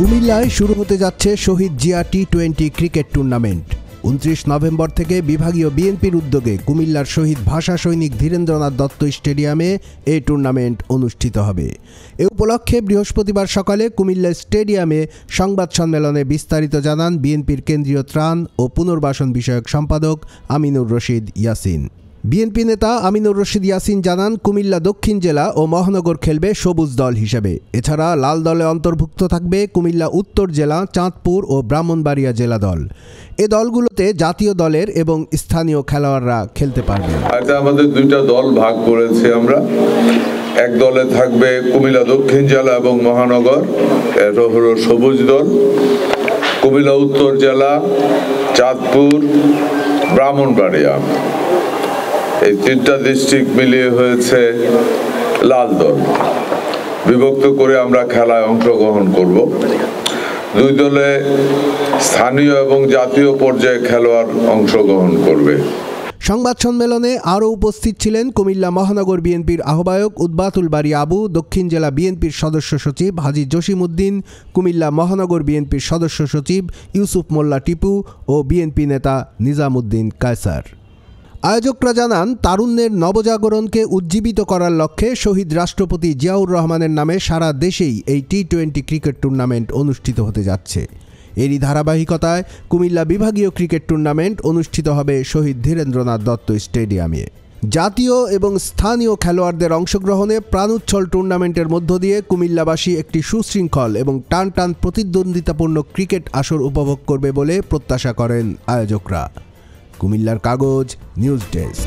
কুমিল্লায় শুরু হতে যাচ্ছে শহীদ জিয়া টি-20 ক্রিকেট টুর্নামেন্ট। 29 নভেম্বর থেকে বিভাগীয় বিএনপির উদ্যোগে কুমিল্লার শহীদ ভাষা সৈনিক ধীরেন্দ্রনাথ দত্ত স্টেডিয়ামে এই টুর্নামেন্ট অনুষ্ঠিত হবে। এ উপলক্ষে বৃহস্পতিবার সকালে কুমিল্লা স্টেডিয়ামে সংবাদ সম্মেলনে বিস্তারিত জানান বিএনপির কেন্দ্রীয় ত্রাণ ও পুনর্বাসন বিষয়ক সম্পাদক আমিনুর রশিদ ইয়াসিন। বিএনপি নেতা আমিনুর রশিদ ইয়াসিন জানান, কুমিল্লা দক্ষিণ জেলা ও মহানগর খেলবে সবুজ দল হিসেবে। এছাড়া লাল দলে অন্তর্ভুক্ত থাকবে কুমিল্লা উত্তর জেলা, চাঁদপুর ও ব্রাহ্মণবাড়িয়া জেলা দল। এ দলগুলোতে জাতীয় দলের এবং স্থানীয় খেলোয়াড়রা খেলতে পারবে। আমাদের দুইটা দল ভাগ করেছি আমরা। এক দলে থাকবে কুমিল্লা দক্ষিণ জেলা এবং মহানগর, এটা হলো সবুজ দল। কুমিল্লা উত্তর জেলা, চাঁদপুর, ব্রাহ্মণবাড়িয়া, এই তিনটা ডিস্ট্রিক্ট মিলিয়ে হয়েছে লাল দল। বিভক্ত করে আমরা খেলায় অংশগ্রহণ করব। দুই দলে স্থানীয় এবং জাতীয় পর্যায়ে খেলোয়াড় অংশগ্রহণ করবে। সংবাদ সম্মেলনে আরও উপস্থিত ছিলেন কুমিল্লা মহানগর বিএনপির আহ্বায়ক উদ্বাতুল বারী আবু, দক্ষিণ জেলা বিএনপির সদস্য সচিব হাজী জসিমউদ্দিন, কুমিল্লা মহানগর বিএনপির সদস্য সচিব ইউসুফ মোল্লা টিপু ও বিএনপি নেতা নিজামউদ্দিন কায়সার। আয়োজকরা জানান, তারুণ্যের নবজাগরণকে উজ্জীবিত করার লক্ষ্যে শহীদ রাষ্ট্রপতি জিয়াউর রহমানের নামে সারা দেশেই এই টি-20 ক্রিকেট টুর্নামেন্ট অনুষ্ঠিত হতে যাচ্ছে। এরই ধারাবাহিকতায় কুমিল্লা বিভাগীয় ক্রিকেট টুর্নামেন্ট অনুষ্ঠিত হবে শহীদ ধীরেন্দ্রনাথ দত্ত স্টেডিয়ামে। জাতীয় এবং স্থানীয় খেলোয়াড়দের অংশগ্রহণে প্রাণোচ্ছল টুর্নামেন্টের মধ্য দিয়ে কুমিল্লাবাসী একটি সুশৃঙ্খল এবং টান প্রতিদ্বন্দ্বিতাপূর্ণ ক্রিকেট আসর উপভোগ করবে বলে প্রত্যাশা করেন আয়োজকরা। কুমিল্লার কাগজ নিউজ ডেস্ক।